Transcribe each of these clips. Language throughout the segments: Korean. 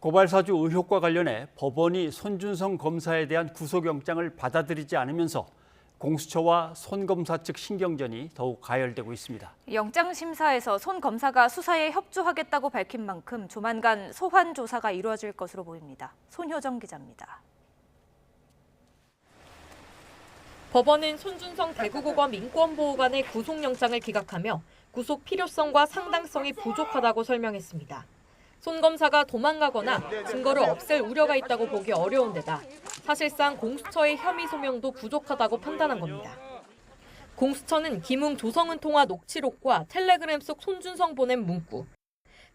고발사주 의혹과 관련해 법원이 손준성 검사에 대한 구속영장을 받아들이지 않으면서 공수처와 손 검사 측 신경전이 더욱 가열되고 있습니다. 영장심사에서 손 검사가 수사에 협조하겠다고 밝힌 만큼 조만간 소환 조사가 이루어질 것으로 보입니다. 손효정 기자입니다. 법원은 손준성 대구고검 인권보호관의 구속영장을 기각하며 구속 필요성과 상당성이 부족하다고 설명했습니다. 손 검사가 도망가거나 증거를 없앨 우려가 있다고 보기 어려운 데다 사실상 공수처의 혐의 소명도 부족하다고 판단한 겁니다. 공수처는 김웅 조성은 통화 녹취록과 텔레그램 속 손준성 보낸 문구,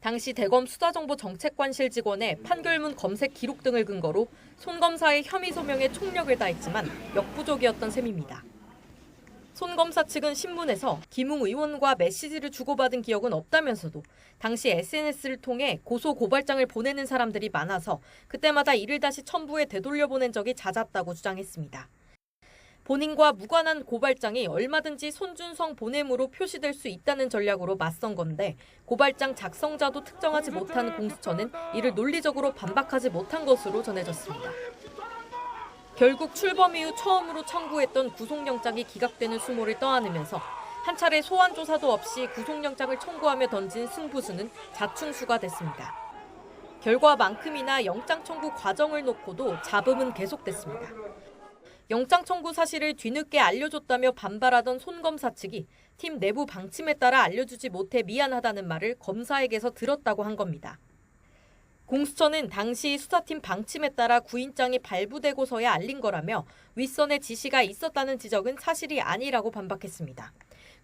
당시 대검 수사정보정책관실 직원의 판결문 검색 기록 등을 근거로 손 검사의 혐의 소명에 총력을 다했지만 역부족이었던 셈입니다. 손 검사 측은 신문에서 김웅 의원과 메시지를 주고받은 기억은 없다면서도 당시 SNS를 통해 고소 고발장을 보내는 사람들이 많아서 그때마다 이를 다시 첨부해 되돌려보낸 적이 잦았다고 주장했습니다. 본인과 무관한 고발장이 얼마든지 손준성 보냄으로 표시될 수 있다는 전략으로 맞선 건데 고발장 작성자도 특정하지 못한 공수처는 이를 논리적으로 반박하지 못한 것으로 전해졌습니다. 결국 출범 이후 처음으로 청구했던 구속영장이 기각되는 수모를 떠안으면서 한 차례 소환 조사도 없이 구속영장을 청구하며 던진 승부수는 자충수가 됐습니다. 결과만큼이나 영장 청구 과정을 놓고도 잡음은 계속됐습니다. 영장 청구 사실을 뒤늦게 알려줬다며 반발하던 손 검사 측이 팀 내부 방침에 따라 알려주지 못해 미안하다는 말을 검사에게서 들었다고 한 겁니다. 공수처는 당시 수사팀 방침에 따라 구인장이 발부되고서야 알린 거라며 윗선의 지시가 있었다는 지적은 사실이 아니라고 반박했습니다.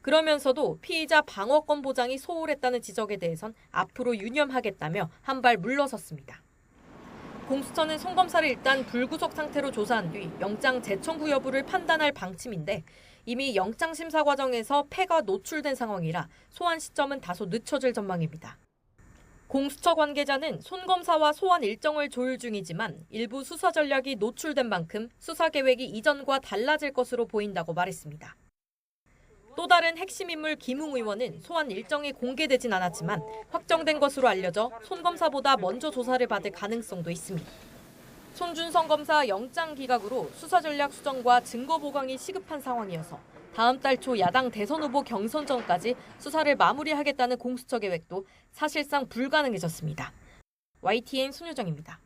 그러면서도 피의자 방어권 보장이 소홀했다는 지적에 대해선 앞으로 유념하겠다며 한 발 물러섰습니다. 공수처는 손 검사를 일단 불구속 상태로 조사한 뒤 영장 재청구 여부를 판단할 방침인데 이미 영장 심사 과정에서 패가 노출된 상황이라 소환 시점은 다소 늦춰질 전망입니다. 공수처 관계자는 손 검사와 소환 일정을 조율 중이지만 일부 수사 전략이 노출된 만큼 수사 계획이 이전과 달라질 것으로 보인다고 말했습니다. 또 다른 핵심 인물 김웅 의원은 소환 일정이 공개되진 않았지만 확정된 것으로 알려져 손 검사보다 먼저 조사를 받을 가능성도 있습니다. 손준성 검사 영장 기각으로 수사 전략 수정과 증거 보강이 시급한 상황이어서 다음 달 초 야당 대선 후보 경선 전까지 수사를 마무리하겠다는 공수처 계획도 사실상 불가능해졌습니다. YTN 손효정입니다.